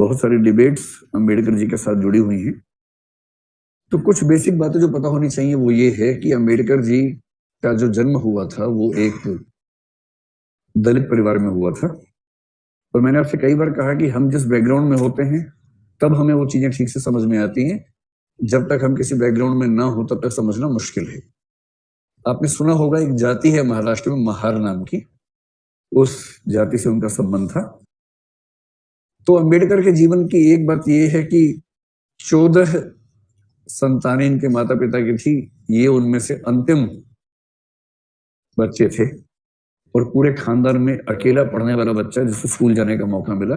बहुत सारी डिबेट्स अम्बेडकर जी के साथ जुड़ी हुई हैं। तो कुछ बेसिक बातें जो पता होनी चाहिए वो ये है कि अम्बेडकर जी का जो जन्म हुआ था वो एक दलित परिवार में हुआ था। और मैंने आपसे कई बार कहा कि हम जिस बैकग्राउंड में होते हैं तब हमें वो चीजें ठीक से समझ में आती हैं, जब तक हम किसी बैकग्राउंड में ना हो तब तक समझना मुश्किल है। आपने सुना होगा एक जाति है महाराष्ट्र में महार नाम की, उस जाति से उनका संबंध था। तो अम्बेडकर के जीवन की एक बात यह है कि 14 संतानें इनके माता पिता की थी, ये उनमें से अंतिम बच्चे थे और पूरे खानदान में अकेला पढ़ने वाला बच्चा जिसको स्कूल जाने का मौका मिला,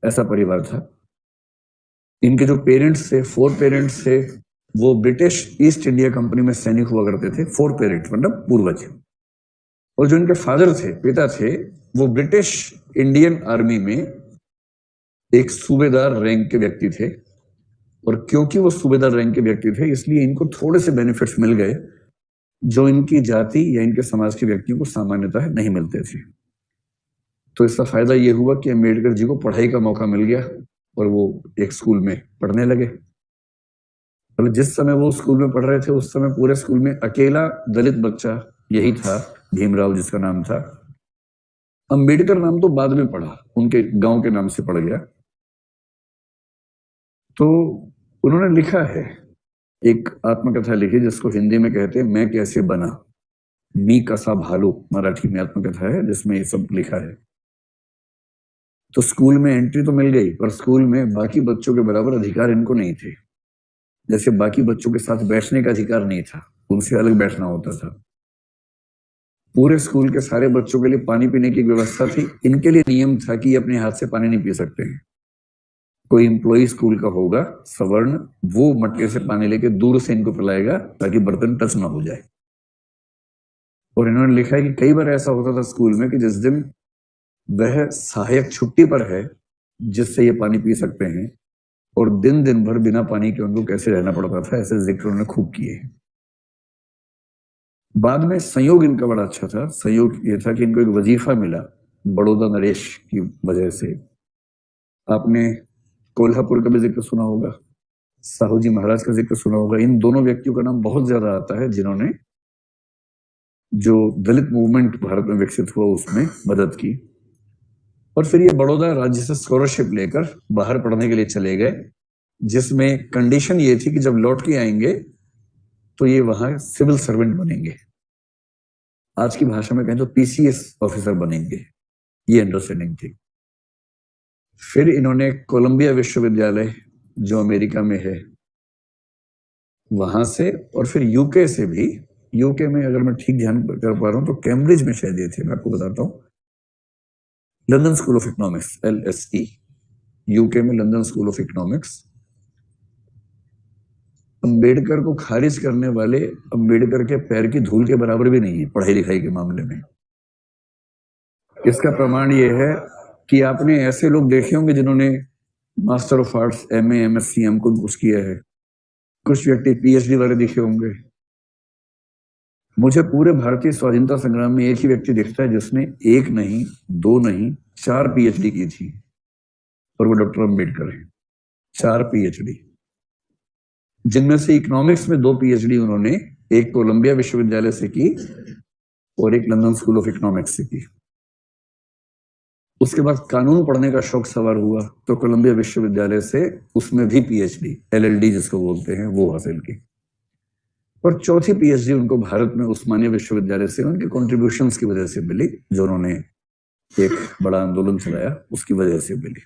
ऐसा परिवार था। इनके जो पेरेंट्स थे, 4 पेरेंट्स थे, वो ब्रिटिश ईस्ट इंडिया कंपनी में सैनिक हुआ करते थे। 4 पेरेंट्स मतलब पूर्वज। और जो इनके फादर थे, पिता थे, वो ब्रिटिश इंडियन आर्मी में एक सूबेदार रैंक के व्यक्ति थे। और क्योंकि वो सूबेदार रैंक के व्यक्ति थे इसलिए इनको थोड़े से बेनिफिट्स मिल गए जो इनकी जाति या इनके समाज के व्यक्तियों को सामान्यतः नहीं मिलते थे। तो इसका फायदा ये हुआ कि अम्बेडकर जी को पढ़ाई का मौका मिल गया और वो एक स्कूल में पढ़ने लगे। मतलब जिस समय वो स्कूल में पढ़ रहे थे उस समय पूरे स्कूल में अकेला दलित बच्चा यही था, भीमराव जिसका नाम था। अम्बेडकर नाम तो बाद में पढ़ा, उनके गांव के नाम से पड़ गया। तो उन्होंने लिखा है, एक आत्मकथा लिखी जिसको हिंदी में कहते हैं मैं कैसे बना, मी कसा भालू मराठी में आत्मकथा है जिसमें ये सब लिखा है। तो स्कूल में एंट्री तो मिल गई पर स्कूल में बाकी बच्चों के बराबर अधिकार इनको नहीं थे। जैसे बाकी बच्चों के साथ बैठने का अधिकार नहीं था, उनसे अलग बैठना होता था। पूरे स्कूल के सारे बच्चों के लिए पानी पीने की व्यवस्था थी, इनके लिए नियम था कि ये अपने हाथ से पानी नहीं पी सकते हैं। कोई एम्प्लॉय स्कूल का होगा सवर्ण, वो मटके से पानी लेके दूर से इनको पिलाएगा ताकि बर्तन टच ना हो जाए। और इन्होंने लिखा है कि कई बार ऐसा होता था स्कूल में कि जिस दिन वह सहायक छुट्टी पर है जिससे ये पानी पी सकते हैं, और दिन दिन भर बिना पानी के उनको कैसे रहना पड़ता था, ऐसे जिक्र उन्होंने खूब किए। बाद में संयोग इनका बड़ा अच्छा था। संयोग ये था कि इनको एक वजीफा मिला बड़ौदा नरेश की वजह से। आपने कोल्हापुर का भी जिक्र सुना होगा, साहू जी महाराज का जिक्र सुना होगा। इन दोनों व्यक्तियों का नाम बहुत ज्यादा आता है जिन्होंने जो दलित मूवमेंट भारत में विकसित हुआ उसमें मदद की। और फिर ये बड़ौदा राज्य से स्कॉलरशिप लेकर बाहर पढ़ने के लिए चले गए, जिसमें कंडीशन ये थी कि जब लौट के आएंगे तो ये वहां सिविल सर्वेंट बनेंगे, आज की भाषा में कहें तो पीसीएस ऑफिसर बनेंगे, ये अंडरस्टैंडिंग थी। फिर इन्होंने कोलंबिया विश्वविद्यालय जो अमेरिका में है वहां से, और फिर यूके से भी, यूके में अगर मैं ठीक ध्यान कर पा रहा हूं तो कैम्ब्रिज में शायद ये थे, मैं आपको बताता हूं, London School of Economics LSE, UK में London School of Economics. Ambedkar को खारिज करने वाले अम्बेडकर के पैर की धूल के बराबर भी नहीं है पढ़ाई लिखाई के मामले में। इसका प्रमाण यह है कि आपने ऐसे लोग देखे होंगे जिन्होंने master of arts, MA MSc कुछ किया है, कुछ व्यक्ति PhD वाले दिखे होंगे। मुझे पूरे भारतीय स्वाधीनता संग्राम में एक ही व्यक्ति दिखता है जिसने 1 नहीं 2 नहीं 4 PhD की थी, और वो डॉक्टर अम्बेडकर है। 4 PhD, जिनमें से इकोनॉमिक्स में 2 PhD उन्होंने एक कोलंबिया विश्वविद्यालय से की और एक लंदन स्कूल ऑफ इकोनॉमिक्स से की। उसके बाद कानून पढ़ने का शौक सवार हुआ तो कोलंबिया विश्वविद्यालय से उसमें भी PhD LLD जिसको बोलते हैं वो हासिल की। और चौथी PhD उनको भारत में उस्मानिया विश्वविद्यालय से उनके कॉन्ट्रीब्यूशंस की वजह से मिली, जो उन्होंने एक बड़ा आंदोलन चलाया उसकी वजह से मिली।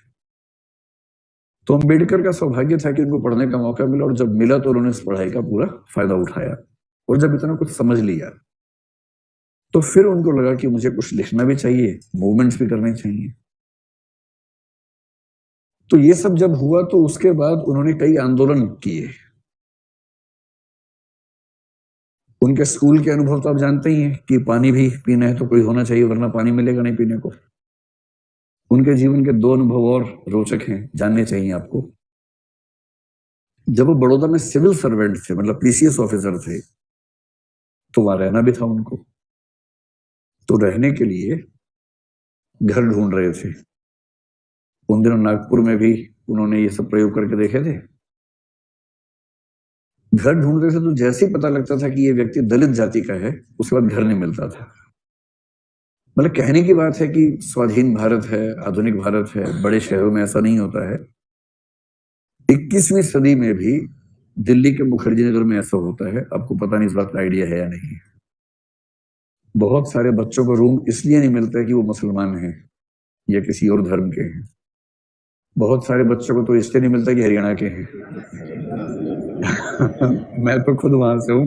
तो अम्बेडकर का सौभाग्य था कि उनको पढ़ने का मौका मिला, और जब मिला तो उन्होंने इस पढ़ाई का पूरा फायदा उठाया। और जब इतना कुछ समझ लिया तो फिर उनको लगा कि मुझे कुछ लिखना भी चाहिए, मूवमेंट्स भी करने चाहिए। तो ये सब जब हुआ तो उसके बाद उन्होंने कई आंदोलन किए। उनके स्कूल के अनुभव तो आप जानते ही हैं कि पानी भी पीना है तो कोई होना चाहिए वरना पानी मिलेगा नहीं पीने को। उनके जीवन के 2 अनुभव और रोचक हैं, जानने चाहिए आपको। जब वो बड़ौदा में सिविल सर्वेंट थे, मतलब PCS ऑफिसर थे, तो वहां रहना भी था उनको। तो रहने के लिए घर ढूंढ रहे थे। उन दिनों नागपुर में भी उन्होंने ये सब प्रयोग करके देखे थे। घर ढूंढते थे तो जैसे ही पता लगता था कि ये व्यक्ति दलित जाति का है, उसके बाद घर नहीं मिलता था। मतलब कहने की बात है कि स्वाधीन भारत है, आधुनिक भारत है, बड़े शहरों में ऐसा नहीं होता है। 21वीं सदी में भी दिल्ली के मुखर्जी नगर में ऐसा होता है। आपको पता नहीं इस बात का आइडिया है या नहीं। बहुत सारे बच्चों को रूम इसलिए नहीं मिलता है कि वो मुसलमान हैं या किसी और धर्म के हैं। बहुत सारे बच्चों को तो इसलिए नहीं मिलता कि हरियाणा के हैं। मैं तो खुद वहां से हूं,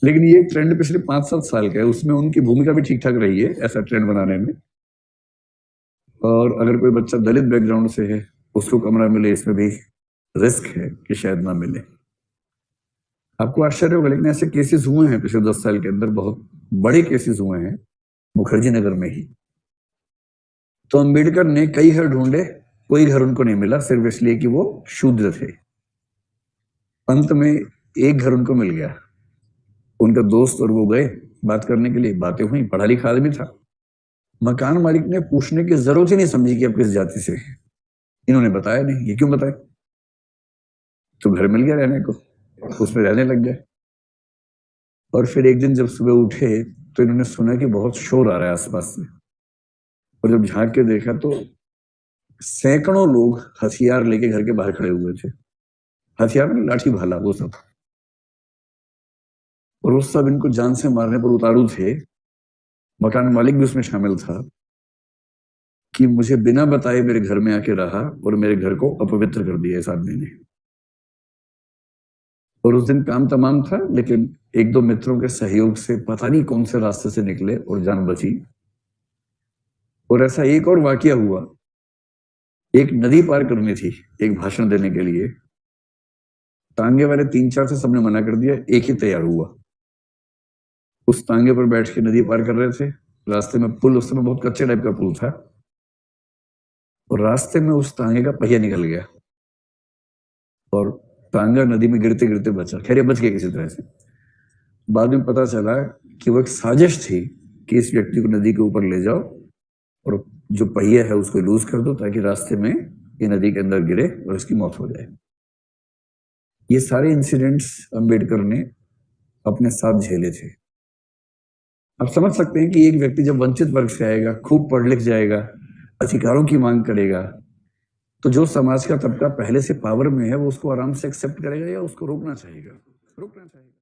लेकिन ये ट्रेंड पिछले 5-7 साल का है। उसमें उनकी भूमिका भी ठीक ठाक रही है ऐसा ट्रेंड बनाने में। और अगर कोई बच्चा दलित बैकग्राउंड से है, उसको कमरा मिले, इसमें भी रिस्क है कि शायद ना मिले। आपको आश्चर्य होगा, लेकिन ऐसे केसेस हुए हैं पिछले 10 साल के अंदर, बहुत बड़े केसेस हुए हैं मुखर्जी नगर में ही। तो अंबेडकर ने कई घर ढूंढे, कोई घर उनको नहीं मिला, सिर्फ इसलिए कि वो शूद्र थे। अंत में एक घर उनको मिल गया। उनका दोस्त और वो गए बात करने के लिए, बातें हुई, पढ़ा लिखा आदमी था। मकान मालिक ने पूछने की जरूरत ही नहीं समझी कि आप किस जाति से हैं। इन्होंने बताया नहीं। ये क्यों बताए? तो घर मिल गया रहने को, उसमें रहने लग गए। और फिर एक दिन जब सुबह उठे तो इन्होंने सुना कि बहुत शोर आ रहा है आसपास से। और जब झांक के देखा तो सैकड़ों लोग हथियार लेके घर के बाहर खड़े हुए थे। हथियार में लाठी भाला वो सब। और वो सब इनको जान से मारने पर उतारू थे। मकान मालिक भी उसमें शामिल था कि मुझे बिना बताए मेरे घर में आके रहा और मेरे घर को अपवित्र कर दिया इस आदमी ने। और उस दिन काम तमाम था, लेकिन एक दो मित्रों के सहयोग से पता नहीं कौन से रास्ते से निकले और जान बची। और ऐसा एक और वाकया हुआ। एक नदी पार करनी थी एक भाषण देने के लिए। तांगे वाले 3-4 से सबने मना कर दिया, एक ही तैयार हुआ। उस तांगे पर बैठ के नदी पार कर रहे थे। रास्ते में पुल, उस समय बहुत कच्चे टाइप का पुल था, और रास्ते में उस तांगे का पहिया निकल गया और तांगा नदी में गिरते गिरते बचा। खैर, ये बच गया किसी तरह से। बाद में पता चला कि वो एक साजिश थी कि इस व्यक्ति को नदी के ऊपर ले जाओ और जो पहिया है उसको लूज कर दो, ताकि रास्ते में ये नदी के अंदर गिरे और इसकी मौत हो जाए। ये सारे इंसिडेंट्स अंबेडकर ने अपने साथ झेले थे। आप समझ सकते हैं कि एक व्यक्ति जब वंचित वर्ग से आएगा, खूब पढ़ लिख जाएगा, अधिकारों की मांग करेगा, तो जो समाज का तबका पहले से पावर में है वो उसको आराम से एक्सेप्ट करेगा या उसको रोकना चाहेगा?